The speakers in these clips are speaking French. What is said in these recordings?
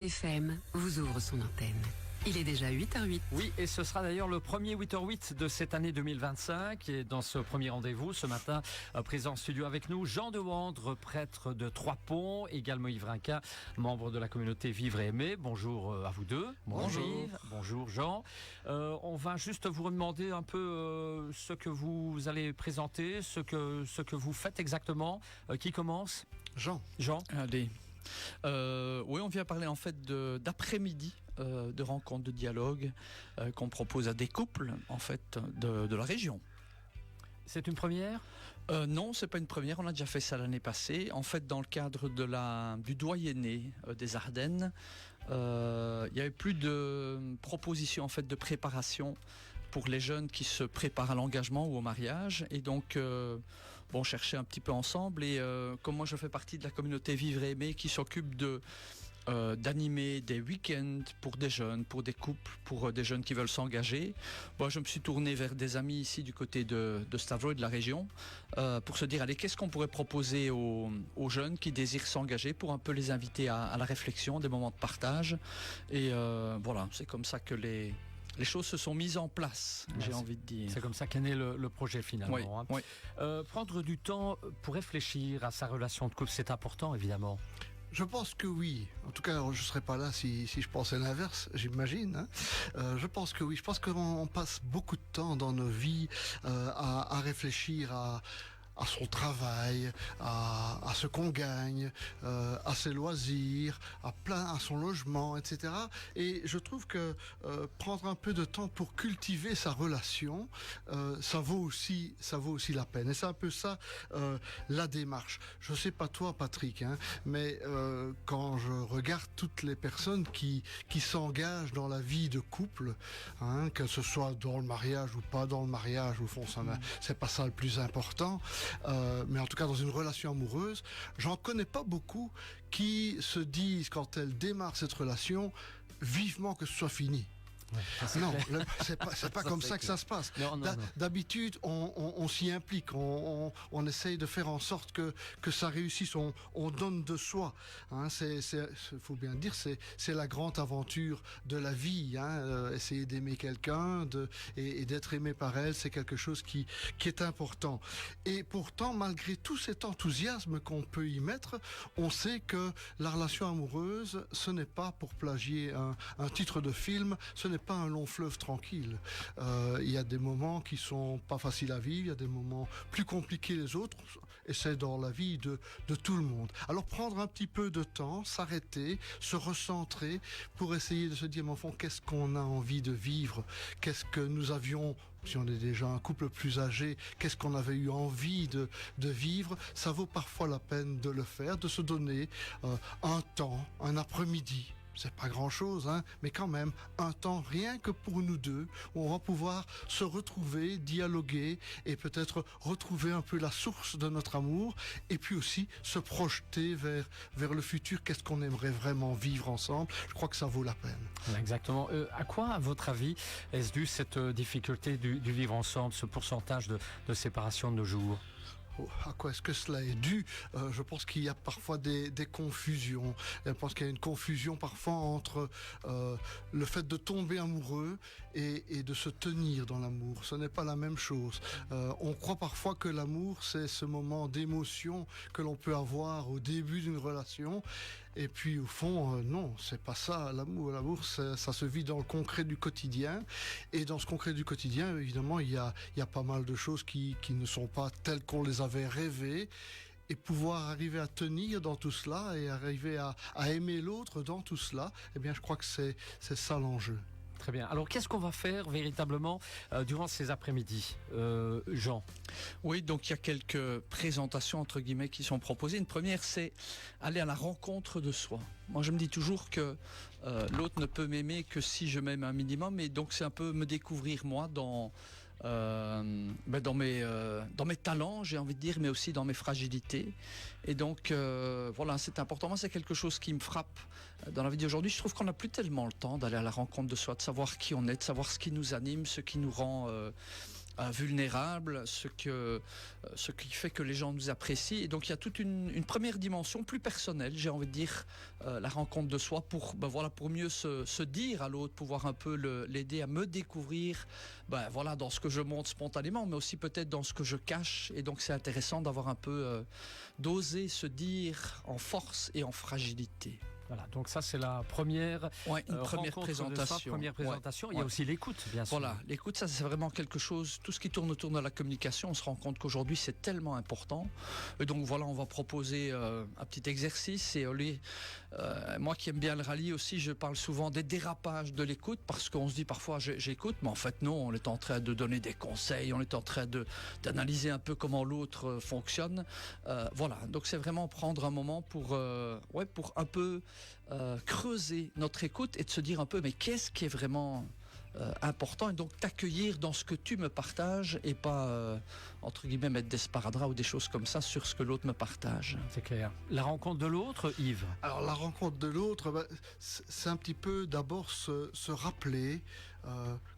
FM vous ouvre son antenne. Il est déjà 8h08. Oui, et ce sera d'ailleurs le premier 8h08 de cette année 2025. Et dans ce premier rendez-vous, ce matin, présent en studio avec nous, Jean de Wandre, prêtre de Trois-Ponts, également Yves Rinquin, membre de la communauté Vivre et Aimer. Bonjour à vous deux. Bonjour. Yves. Bonjour Jean. On va juste vous demander un peu ce que vous allez présenter, ce que vous faites exactement. Qui commence ? Jean. Allez. Oui, on vient parler en fait d'après-midi, de rencontres, de dialogues qu'on propose à des couples en fait de la région. C'est une première ? Non, c'est pas une première. On a déjà fait ça l'année passée. En fait, dans le cadre du doyenné des Ardennes, il y avait plus de propositions en fait de préparation pour les jeunes qui se préparent à l'engagement ou au mariage. Et donc, on cherchait un petit peu ensemble. Et comme moi, je fais partie de la communauté Vivre et Aimer qui s'occupe d'animer des week-ends pour des jeunes, pour des couples, pour des jeunes qui veulent s'engager. Moi, je me suis tourné vers des amis ici du côté de Stavrou et de la région pour se dire, allez, qu'est-ce qu'on pourrait proposer aux jeunes qui désirent s'engager pour un peu les inviter à la réflexion, des moments de partage. Et voilà, c'est comme ça que les choses se sont mises en place, j'ai envie de dire. C'est comme ça qu'est né le projet finalement. Oui. Prendre du temps pour réfléchir à sa relation de couple, c'est important évidemment. Je pense que oui. En tout cas, je ne serais pas là si je pensais l'inverse, j'imagine. Je pense que oui. Je pense qu'on passe beaucoup de temps dans nos vies à réfléchir à son travail, à ce qu'on gagne, à ses loisirs, à son logement, etc. Et je trouve que prendre un peu de temps pour cultiver sa relation, ça vaut aussi la peine. Et c'est un peu ça la démarche. Je sais pas toi, Patrick, mais quand je regarde toutes les personnes qui s'engagent dans la vie de couple, que ce soit dans le mariage ou pas dans le mariage, au fond, c'est pas ça le plus important. Mais en tout cas dans une relation amoureuse, j'en connais pas beaucoup qui se disent quand elles démarrent cette relation vivement que ce soit fini. Ouais, non, c'est pas comme ça que ça se passe. Non. D'habitude, on s'y implique, on essaye de faire en sorte que ça réussisse. On donne de soi. Faut bien dire, c'est la grande aventure de la vie. Essayer d'aimer quelqu'un, et d'être aimé par elle, c'est quelque chose qui est important. Et pourtant, malgré tout cet enthousiasme qu'on peut y mettre, on sait que la relation amoureuse, ce n'est pas, pour plagier un titre de film, ce n'est pas un long fleuve tranquille. Il y a des moments qui sont pas faciles à vivre, il y a des moments plus compliqués les autres, et c'est dans la vie de tout le monde. Alors prendre un petit peu de temps, s'arrêter, se recentrer pour essayer de se dire, mais au fond, qu'est-ce qu'on a envie de vivre? Qu'est-ce que nous avions, si on est déjà un couple plus âgé, qu'est-ce qu'on avait eu envie de vivre? Ça vaut parfois la peine de le faire, de se donner un temps, un après-midi. C'est pas grand-chose, mais quand même, un temps rien que pour nous deux, où on va pouvoir se retrouver, dialoguer et peut-être retrouver un peu la source de notre amour et puis aussi se projeter vers le futur. Qu'est-ce qu'on aimerait vraiment vivre ensemble? Je crois que ça vaut la peine. Exactement. À quoi, à votre avis, est-ce dû cette difficulté du vivre ensemble, ce pourcentage de séparation de nos jours? À quoi est-ce que cela est dû? Je pense qu'il y a parfois des confusions. Je pense qu'il y a une confusion parfois entre le fait de tomber amoureux et de se tenir dans l'amour. Ce n'est pas la même chose. On croit parfois que l'amour, c'est ce moment d'émotion que l'on peut avoir au début d'une relation. Et puis au fond, non, c'est pas ça l'amour. L'amour, ça se vit dans le concret du quotidien. Et dans ce concret du quotidien, évidemment, il y a pas mal de choses qui ne sont pas telles qu'on les avait rêvé, et pouvoir arriver à tenir dans tout cela et arriver à aimer l'autre dans tout cela, eh bien je crois que c'est ça l'enjeu. Très bien. Alors qu'est-ce qu'on va faire véritablement durant ces après-midi, Jean? Oui, donc il y a quelques présentations entre guillemets qui sont proposées. Une première, c'est aller à la rencontre de soi. Moi je me dis toujours que l'autre ne peut m'aimer que si je m'aime un minimum, et donc c'est un peu me découvrir moi dans mes talents, j'ai envie de dire, mais aussi dans mes fragilités. Et donc voilà, c'est important. Moi, c'est quelque chose qui me frappe dans la vie d'aujourd'hui. Je trouve qu'on n'a plus tellement le temps d'aller à la rencontre de soi, de savoir qui on est, de savoir ce qui nous anime, ce qui nous rend vulnérables, ce qui fait que les gens nous apprécient. Et donc il y a toute une première dimension plus personnelle, j'ai envie de dire, la rencontre de soi pour mieux se dire à l'autre, pouvoir un peu l'aider à me découvrir dans ce que je montre spontanément, mais aussi peut-être dans ce que je cache. Et donc c'est intéressant d'avoir un peu d'oser se dire en force et en fragilité. Voilà, donc ça c'est la première, première présentation. Il y a aussi l'écoute, bien sûr. Voilà, l'écoute, ça c'est vraiment quelque chose, tout ce qui tourne autour de la communication, on se rend compte qu'aujourd'hui c'est tellement important. Et donc voilà, on va proposer un petit exercice. Et moi qui aime bien le rallye aussi, je parle souvent des dérapages de l'écoute, parce qu'on se dit parfois j'écoute, mais en fait non, on est en train de donner des conseils, on est en train d'analyser un peu comment l'autre fonctionne. Voilà, donc c'est vraiment prendre un moment pour un peu creuser notre écoute et de se dire un peu mais qu'est-ce qui est vraiment important, et donc t'accueillir dans ce que tu me partages et pas entre guillemets mettre des sparadraps ou des choses comme ça sur ce que l'autre me partage. C'est clair. La rencontre de l'autre, Yves. Alors la rencontre de l'autre, c'est un petit peu d'abord se rappeler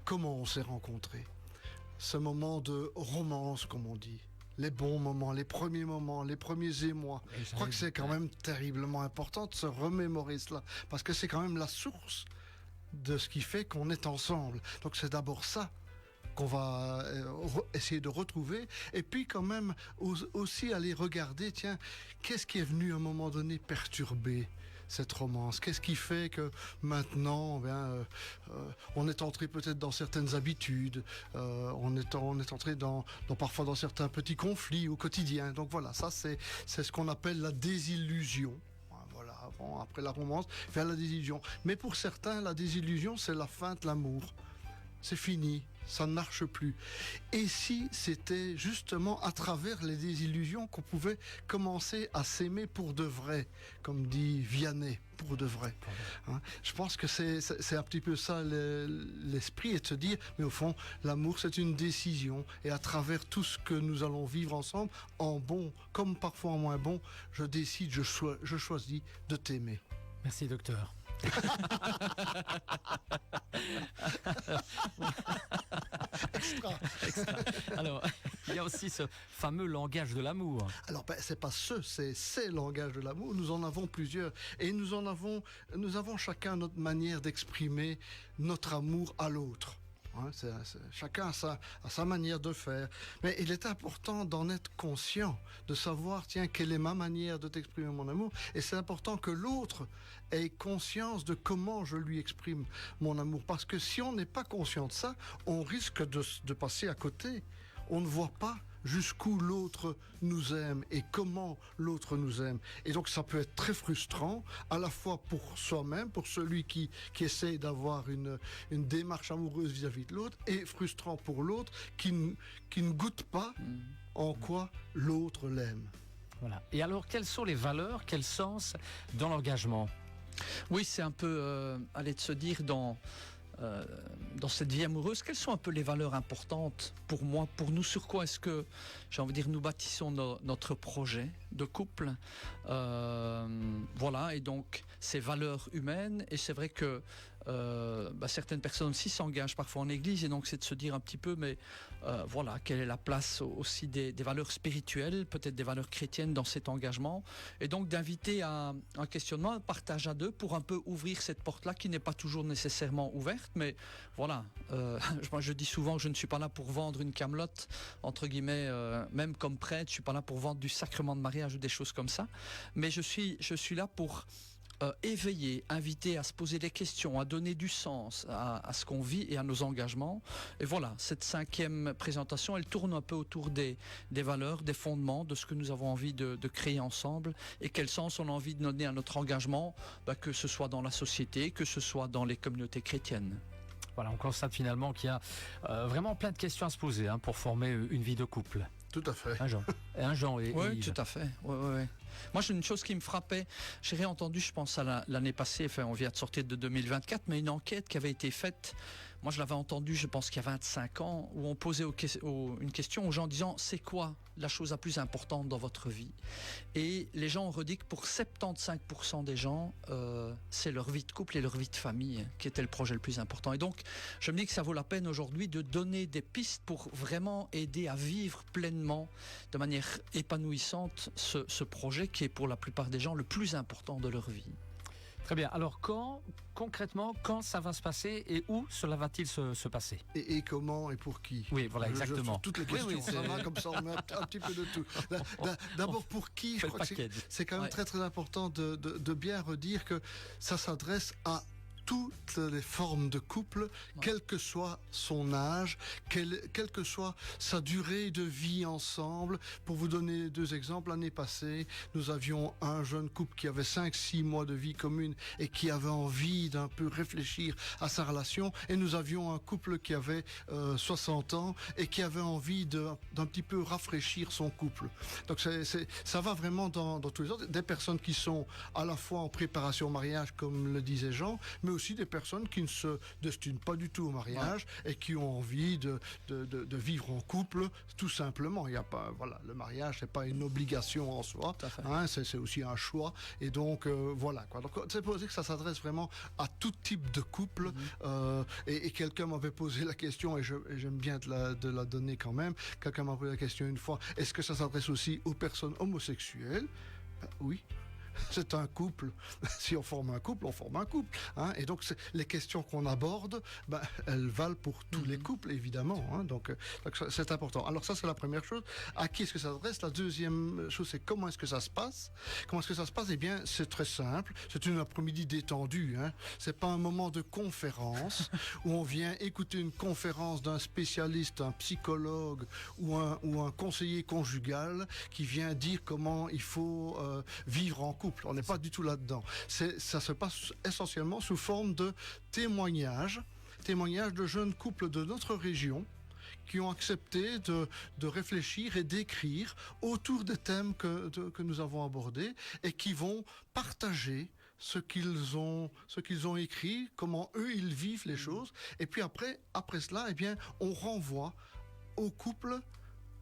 comment on s'est rencontrés. Ce moment de romance, comme on dit. Les bons moments, les premiers émois. Je crois que c'est quand même terriblement important de se remémorer cela, parce que c'est quand même la source de ce qui fait qu'on est ensemble. Donc c'est d'abord ça qu'on va essayer de retrouver, et puis quand même aussi aller regarder, tiens, qu'est-ce qui est venu à un moment donné perturber cette romance? Qu'est-ce qui fait que maintenant on est entré peut-être dans certaines habitudes, on est entré parfois dans certains petits conflits au quotidien. Donc voilà, ça c'est ce qu'on appelle la désillusion. Voilà, après la romance, vers la désillusion. Mais pour certains, la désillusion, c'est la fin de l'amour. C'est fini, ça ne marche plus. Et si c'était justement à travers les désillusions qu'on pouvait commencer à s'aimer pour de vrai, comme dit Vianney, pour de vrai. Hein? Je pense que c'est un petit peu ça l'esprit, et de se dire, mais au fond, l'amour c'est une décision, et à travers tout ce que nous allons vivre ensemble, en bon comme parfois en moins bon, je décide, je choisis de t'aimer. Merci docteur. Extra. Alors, il y a aussi ce fameux langage de l'amour. Alors, c'est pas c'est langage de l'amour. Nous en avons plusieurs, et nous avons chacun notre manière d'exprimer notre amour à l'autre. Hein, chacun a sa manière de faire. Mais il est important d'en être conscient, de savoir, tiens, quelle est ma manière de t'exprimer mon amour. Et c'est important que l'autre ait conscience de comment je lui exprime mon amour. Parce que si on n'est pas conscient de ça, on risque de passer à côté. On ne voit pas jusqu'où l'autre nous aime et comment l'autre nous aime. Et donc ça peut être très frustrant, à la fois pour soi-même, pour celui qui essaye d'avoir une démarche amoureuse vis-à-vis de l'autre, et frustrant pour l'autre qui ne goûte pas en quoi l'autre l'aime. Voilà. Et alors, quelles sont les valeurs, quel sens dans l'engagement? Oui, c'est un peu aller de se dire dans cette vie amoureuse, quelles sont un peu les valeurs importantes pour moi, pour nous, sur quoi est-ce que, j'ai envie de dire, nous bâtissons notre projet de couple, voilà, et donc ces valeurs humaines. Et c'est vrai que certaines personnes aussi s'engagent parfois en église, et donc c'est de se dire un petit peu, mais voilà, quelle est la place aussi des valeurs spirituelles, peut-être des valeurs chrétiennes dans cet engagement, et donc d'inviter à un questionnement, un partage à deux, pour un peu ouvrir cette porte-là qui n'est pas toujours nécessairement ouverte. Mais voilà, moi je dis souvent que je ne suis pas là pour vendre une camelote, entre guillemets, même comme prêtre, je suis pas là pour vendre du sacrement de mariage ou des choses comme ça, mais je suis là pour éveiller, inviter à se poser des questions, à donner du sens à ce qu'on vit et à nos engagements. Et voilà, cette 5e présentation, elle tourne un peu autour des valeurs, des fondements, de ce que nous avons envie de créer ensemble, et quel sens on a envie de donner à notre engagement, que ce soit dans la société, que ce soit dans les communautés chrétiennes. Voilà, on constate finalement qu'il y a vraiment plein de questions à se poser pour former une vie de couple. Tout à fait. Un Jean et oui, Yves. Tout à fait. Ouais. Moi, j'ai une chose qui me frappait. J'ai réentendu, je pense à l'année passée, enfin, on vient de sortir de 2024, mais une enquête qui avait été faite Moi, je l'avais entendu, je pense qu'il y a 25 ans, où on posait une question aux gens disant « C'est quoi la chose la plus importante dans votre vie ?» Et les gens ont redit que pour 75% des gens, c'est leur vie de couple et leur vie de famille qui était le projet le plus important. Et donc, je me dis que ça vaut la peine aujourd'hui de donner des pistes pour vraiment aider à vivre pleinement, de manière épanouissante, ce projet qui est pour la plupart des gens le plus important de leur vie. Très bien. Alors, concrètement, quand ça va se passer et où cela va-t-il se passer? Et comment et pour qui? Oui, voilà, exactement. Toutes les questions, ça va, comme ça on met un petit peu de tout. D'abord, pour qui, je crois que c'est quand même très très important de bien redire que ça s'adresse à toutes les formes de couple, quel que soit son âge, quelle que soit sa durée de vie ensemble. Pour vous donner 2 exemples, l'année passée, nous avions un jeune couple qui avait 5-6 mois de vie commune et qui avait envie d'un peu réfléchir à sa relation, et nous avions un couple qui avait 60 ans et qui avait envie d'un petit peu rafraîchir son couple. Donc ça va vraiment dans tous les autres. Des personnes qui sont à la fois en préparation au mariage, comme le disait Jean, mais aussi des personnes qui ne se destinent pas du tout au mariage et qui ont envie de vivre en couple, tout simplement. Il y a pas, voilà, le mariage, c'est pas une obligation en soi, hein, c'est aussi un choix. Et donc voilà quoi. Donc c'est pour dire que ça s'adresse vraiment à tout type de couple. Et quelqu'un m'avait posé la question, et j'aime bien de la donner quand même. Quelqu'un m'a posé la question une fois: est-ce que ça s'adresse aussi aux personnes homosexuelles? Oui. C'est un couple. Si on forme un couple, on forme un couple. Hein. Et donc, les questions qu'on aborde, elles valent pour tous les couples, évidemment. Hein. Donc, c'est important. Alors ça, c'est la première chose. À qui est-ce que ça s'adresse? La deuxième chose, c'est comment est-ce que ça se passe? Comment est-ce que ça se passe? Eh bien, c'est très simple. C'est une après-midi détendue. Hein. C'est pas un moment de conférence où on vient écouter une conférence d'un spécialiste, un psychologue ou un conseiller conjugal qui vient dire comment il faut vivre en couple. On n'est pas du tout là-dedans. Ça se passe essentiellement sous forme de témoignages de jeunes couples de notre région qui ont accepté de réfléchir et d'écrire autour des thèmes que nous avons abordés, et qui vont partager ce qu'ils ont écrit, comment eux ils vivent les choses. Et puis après cela, eh bien, on renvoie au couple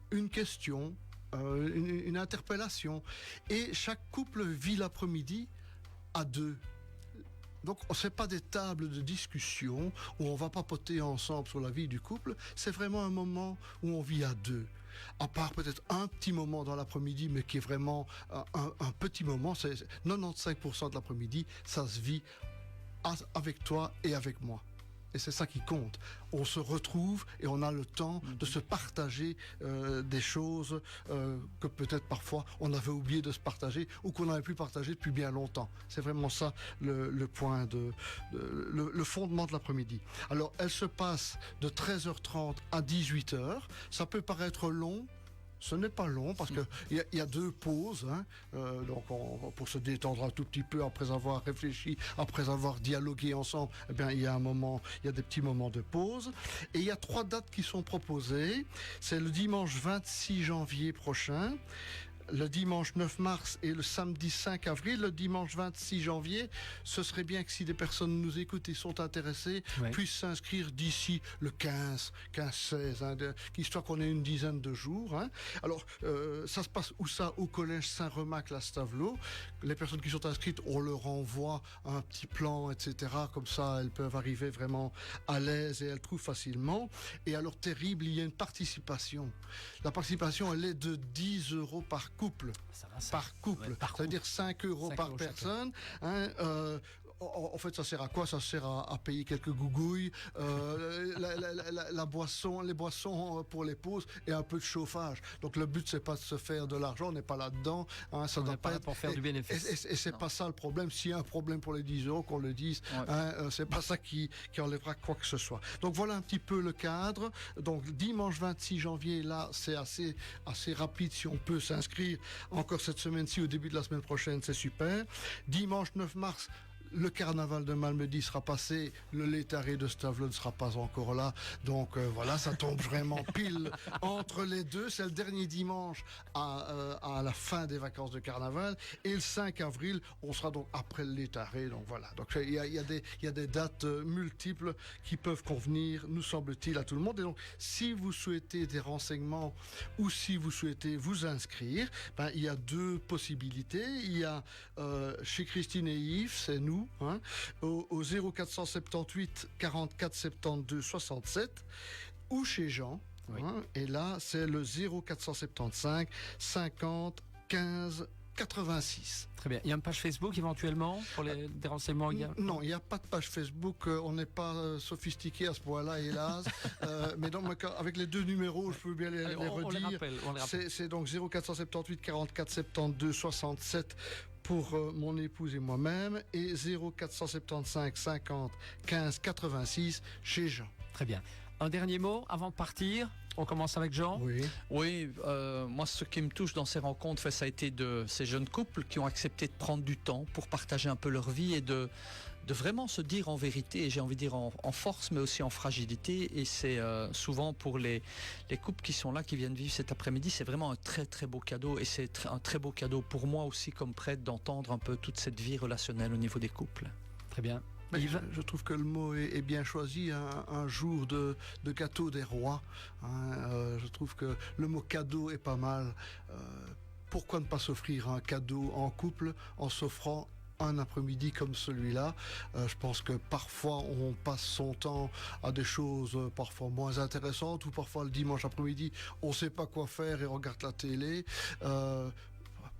une question, une interpellation, et chaque couple vit l'après-midi à 2. Donc c'est pas des tables de discussion où on va papoter ensemble sur la vie du couple, c'est vraiment un moment où on vit à 2. À part peut-être un petit moment dans l'après-midi, mais qui est vraiment un petit moment. C'est 95% de l'après-midi, ça se vit avec toi et avec moi. Et c'est ça qui compte. On se retrouve et on a le temps de se partager des choses que peut-être parfois on avait oublié de se partager, ou qu'on n'avait plus partagé depuis bien longtemps. C'est vraiment ça le point le fondement de l'après-midi. Alors elle se passe de 13h30 à 18h. Ça peut paraître long. Ce n'est pas long parce qu'il y a 2 pauses, hein. Donc pour se détendre un tout petit peu après avoir réfléchi, après avoir dialogué ensemble, eh bien, il y a des petits moments de pause. Et il y a 3 dates qui sont proposées. C'est le dimanche 26 janvier prochain, le dimanche 9 mars et le samedi 5 avril. Le dimanche 26 janvier, ce serait bien que si des personnes nous écoutent et sont intéressées, puissent s'inscrire d'ici le 15-16, hein, histoire qu'on ait une dizaine de jours. Hein. Alors, ça se passe où ça? Au collège Saint-Remac-la-Stavelot. Les personnes qui sont inscrites, on leur envoie un petit plan, etc. Comme ça, elles peuvent arriver vraiment à l'aise et elles trouvent facilement. Et alors, terrible, il y a une participation. La participation, elle est de 10 € par couple. Par couple. Ça veut dire 5 € par personne. Hein, en fait, ça sert à quoi? Ça sert à payer quelques gougouilles, la boisson, les boissons pour les pauses et un peu de chauffage. Donc le but, c'est pas de se faire de l'argent, on n'est pas là-dedans. Hein, ça doit pas être pour faire du bénéfice. Et c'est pas ça le problème. S'il y a un problème pour les 10 €, qu'on le dise. Hein, c'est pas ça qui enlèvera quoi que ce soit. Donc voilà un petit peu le cadre. Donc dimanche 26 janvier, là, c'est assez rapide. Si on peut s'inscrire encore cette semaine-ci, au début de la semaine prochaine, c'est super. Dimanche 9 mars, le carnaval de Malmedy sera passé, le Létaré de Stavelot ne sera pas encore là. Donc voilà, ça tombe vraiment pile entre les deux. C'est le dernier dimanche à la fin des vacances de carnaval. Et le 5 avril, on sera donc après le Létaré. Donc voilà. Donc il y a des dates multiples qui peuvent convenir, nous semble-t-il, à tout le monde. Et donc, si vous souhaitez des renseignements ou si vous souhaitez vous inscrire, il y a deux possibilités. Il y a chez Christine et Yves, c'est nous, hein, au 0478 44 72 67, ou chez Jean. Oui. Hein, et là, c'est le 0475 50 15 86. Très bien. Il y a une page Facebook éventuellement pour des renseignements également? Non, il n'y a pas de page Facebook. On n'est pas sophistiqué à ce point-là, hélas. Mais donc, avec les deux numéros, je peux bien les redire. On les rappelle. C'est donc 0478 44 72 67 pour mon épouse et moi-même, et 0475 50 15 86 chez Jean. Très bien. Un dernier mot avant de partir. On commence avec Jean. Oui, moi ce qui me touche dans ces rencontres, ça a été de ces jeunes couples qui ont accepté de prendre du temps pour partager un peu leur vie et de vraiment se dire en vérité, et j'ai envie de dire en force, mais aussi en fragilité. Et c'est souvent pour les couples qui sont là, qui viennent vivre cet après-midi, c'est vraiment un très très beau cadeau. Et c'est un très beau cadeau pour moi aussi comme prêtre d'entendre un peu toute cette vie relationnelle au niveau des couples. Très bien. Je trouve que le mot est bien choisi, un jour de gâteau des rois. Je trouve que le mot cadeau est pas mal. Pourquoi ne pas s'offrir un cadeau en couple en s'offrant un après-midi comme celui-là? Je pense que parfois on passe son temps à des choses parfois moins intéressantes, ou parfois le dimanche après-midi on ne sait pas quoi faire et on regarde la télé.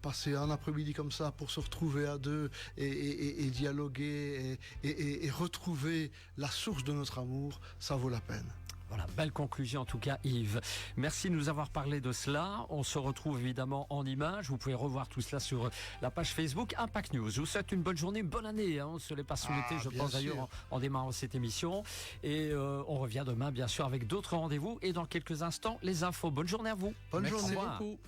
Passer un après-midi comme ça pour se retrouver à deux et dialoguer et retrouver la source de notre amour, ça vaut la peine. Voilà, belle conclusion en tout cas, Yves. Merci de nous avoir parlé de cela. On se retrouve évidemment en images. Vous pouvez revoir tout cela sur la page Facebook Impact News. Je vous souhaite une bonne journée, une bonne année. On se les passe sous l'été, je pense d'ailleurs, en démarrant cette émission. Et on revient demain, bien sûr, avec d'autres rendez-vous. Et dans quelques instants, les infos. Bonne journée à vous. Bonne journée. Merci beaucoup.